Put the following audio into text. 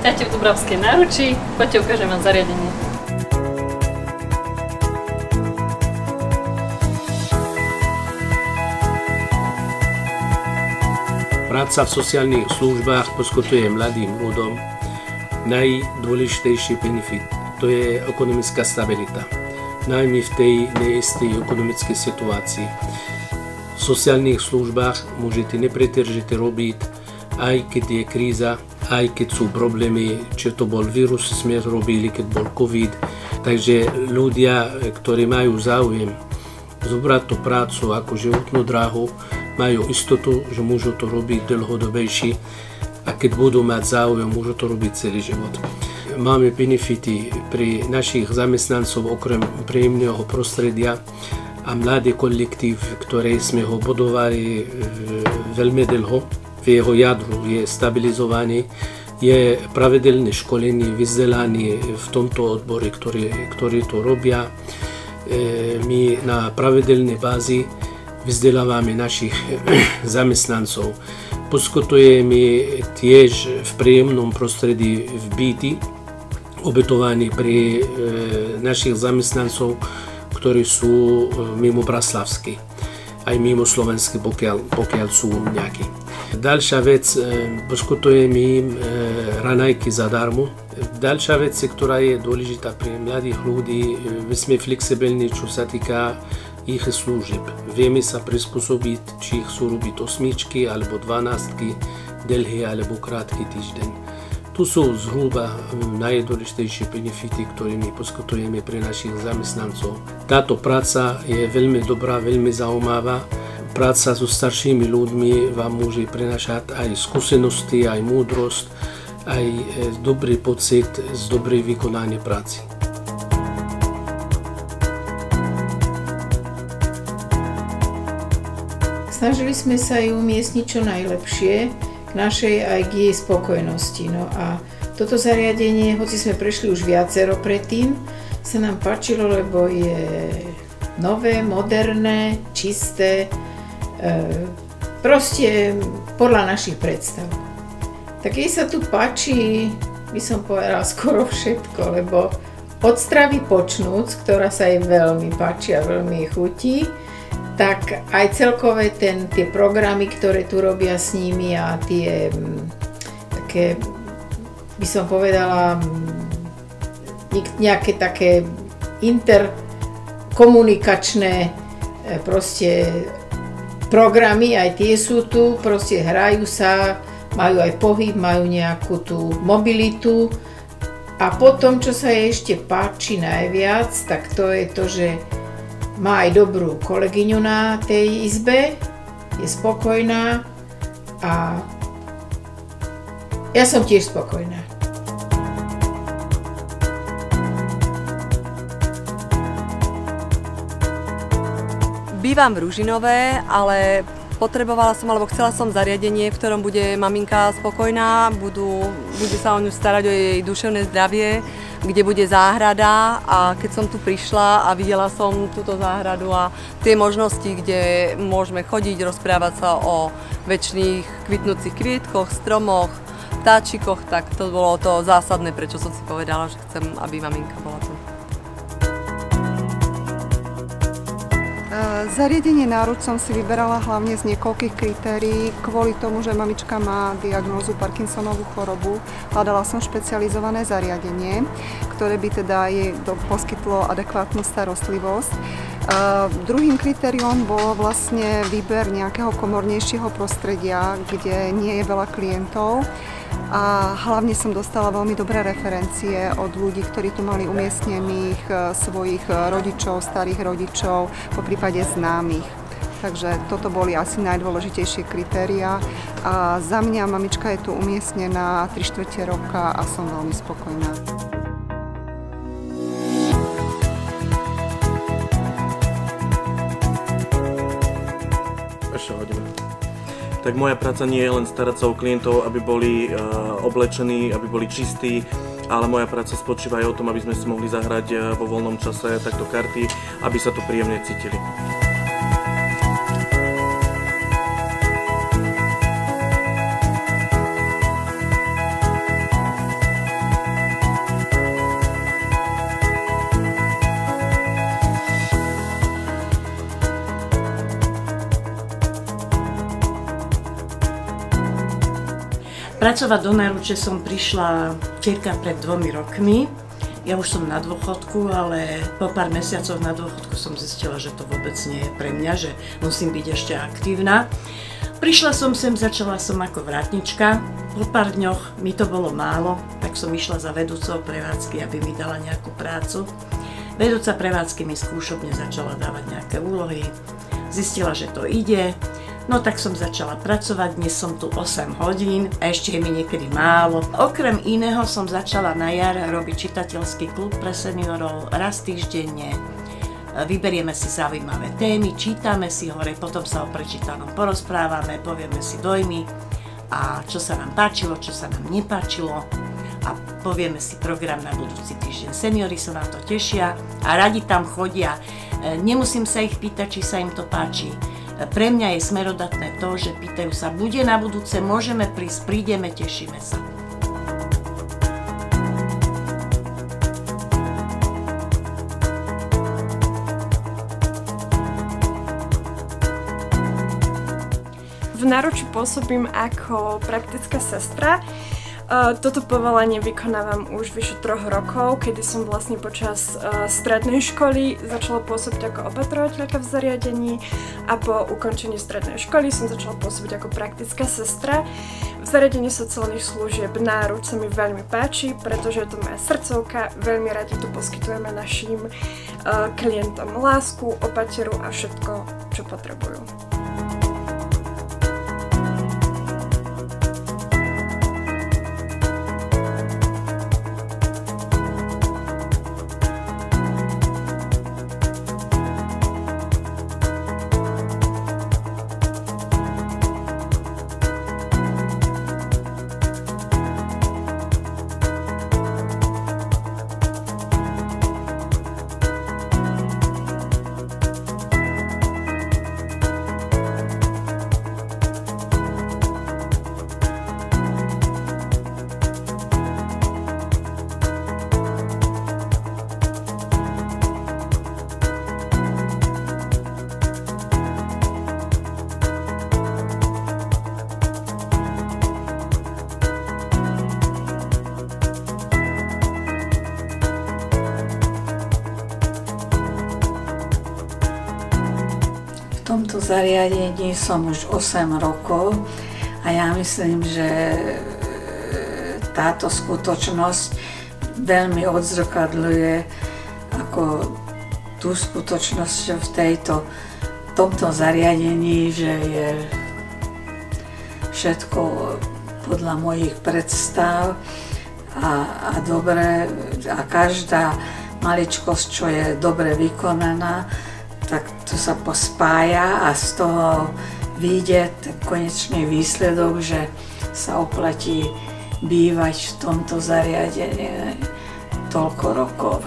Vítajte v Dubravskej náručí, poďte ukážem vám zariadenie. Práca v sociálnych službách poskytuje mladým ľuďom najdôležitejší benefit. To je ekonomická stabilita. Najmä v tej neistej ekonomickej situácii. V sociálnych službách môžete nepretržite robiť, aj keď je kríza, aj keď sú problémy, či to bol vírus, sme robili, keď bol COVID. Takže ľudia, ktorí majú záujem zobrať tú prácu ako životnú dráhu, majú istotu, že môžu to robiť dlhodobejší a keď budú mať záujem, môžu to robiť celý život. Máme benefity pri našich zamestnancov okrem príjemného prostredia a mladý kolektív, ktorý sme ho budovali veľmi dlho. V jeho jadru je stabilizovaný, je pravidelné školenie, vzdelanie v tomto odbore, ktorí to robia. My na pravidelnej bázi vzdelávame našich zamestnancov. Poskytujeme tiež v príjemnom prostredí v byti, ubytovaní pri našich zamestnancov, ktorí sú mimo Braslavský, aj mimo Slovenský, pokiaľ sú nejakí. Ďalšia vec, poskytujeme im raňajky zadarmo. Ďalšia vec, ktorá je dôležitá pre mladých ľudí, my sme flexibilní, čo sa týka ich služieb. Vieme sa prispôsobiť, či chcú robiť 8 alebo 12, dlhý alebo krátky týždeň. Tu sú zhruba najdôležitejšie benefity, ktoré my poskytujeme pre našich zamestnancov. Táto práca je veľmi dobrá, veľmi zaujímavá. Práca so staršími ľuďmi vám môže prinašať aj skúsenosti, aj múdrosť, aj dobrý pocit z dobrej vykonania práce. Snažili sme sa ju umiestniť čo najlepšie k našej aj k jej spokojnosti. No a toto zariadenie, hoci sme prešli už viacero predtým, sa nám páčilo, lebo je nové, moderné, čisté, proste podľa našich predstav. Tak jej sa tu páči, by som povedala, skoro všetko, lebo od stravy počnúc, ktorá sa jej veľmi páči a veľmi chutí, tak aj celkové tie programy, ktoré tu robia s nimi a tie také, by som povedala, nejaké také interkomunikačné proste programy, aj tie sú tu, proste hrajú sa, majú aj pohyb, majú nejakú tú mobilitu. A potom, čo sa jej ešte páči najviac, tak to je to, že má aj dobrú kolegyňu na tej izbe, je spokojná a ja som tiež spokojná. Bývam v Ružinové, ale potrebovala som, alebo chcela som zariadenie, v ktorom bude maminka spokojná, bude sa o ňu starať, o jej duševné zdravie, kde bude záhrada a keď som tu prišla a videla som túto záhradu a tie možnosti, kde môžeme chodiť, rozprávať sa o večných kvitnúcich kvietkoch, stromoch, vtáčikoch, tak to bolo to zásadné, prečo som si povedala, že chcem, aby maminka bola tu. Zariadenie náruč som si vyberala hlavne z niekoľkých kritérií. Kvôli tomu, že mamička má diagnózu Parkinsonovú chorobu, hľadala som špecializované zariadenie, ktoré by teda jej poskytlo adekvátnu starostlivosť. Druhým kritériom bolo vlastne výber nejakého komornejšieho prostredia, kde nie je veľa klientov. A hlavne som dostala veľmi dobré referencie od ľudí, ktorí tu mali umiestnených svojich rodičov, starých rodičov, poprípade známych. Takže toto boli asi najdôležitejšie kritériá. A za mňa mamička je tu umiestnená 3/4 roka a som veľmi spokojná. Ešte hodíme. Tak moja práca nie je len starať sa o klientov, aby boli oblečení, aby boli čistí, ale moja práca spočíva aj o tom, aby sme si mohli zahrať vo voľnom čase takto karty, aby sa tu príjemne cítili. Pracovať do náruče som prišla cirka pred 2 rokmi. Ja už som na dôchodku, ale po pár mesiacoch na dôchodku som zistila, že to vôbec nie je pre mňa, že musím byť ešte aktívna. Prišla som sem, začala som ako vrátnička. Po pár dňoch mi to bolo málo, tak som išla za vedúcou prevádzky, aby mi dala nejakú prácu. Vedúca prevádzky mi skúšobne začala dávať nejaké úlohy. Zistila, že to ide. No tak som začala pracovať, dnes som tu 8 hodín a ešte je mi niekedy málo. Okrem iného som začala na jar robiť čitateľský klub pre seniorov raz týždenne. Vyberieme si zaujímavé témy, čítame si hore, potom sa o prečítanom porozprávame, povieme si dojmy a čo sa nám páčilo, čo sa nám nepáčilo a povieme si program na budúci týždeň. Seniori sa na to tešia a radi tam chodia. Nemusím sa ich pýtať, či sa im to páči. Pre mňa je smerodatné to, že pýtajú sa, bude na budúce, môžeme prísť, prídeme, tešíme sa. V náruči pôsobím ako praktická sestra. Toto povolanie vykonávam už vyše 3 rokov, kedy som vlastne počas strednej školy začala pôsobiť ako opatrovateľka v zariadení a po ukončení strednej školy som začala pôsobiť ako praktická sestra. V zariadení sociálnych služieb náruč sa mi veľmi páči, pretože je to moja srdcovka, veľmi radi tu poskytujeme našim klientom lásku, opateru a všetko, čo potrebujú. V tomto zariadení som už 8 rokov a ja myslím, že táto skutočnosť veľmi odzrkadľuje ako tú skutočnosť v tomto zariadení, že je všetko podľa mojich predstav a dobre a každá maličkosť, čo je dobre vykonaná, tak to sa pospája a z toho vyjde ten konečný výsledok, že sa oplatí bývať v tomto zariadení toľko rokov.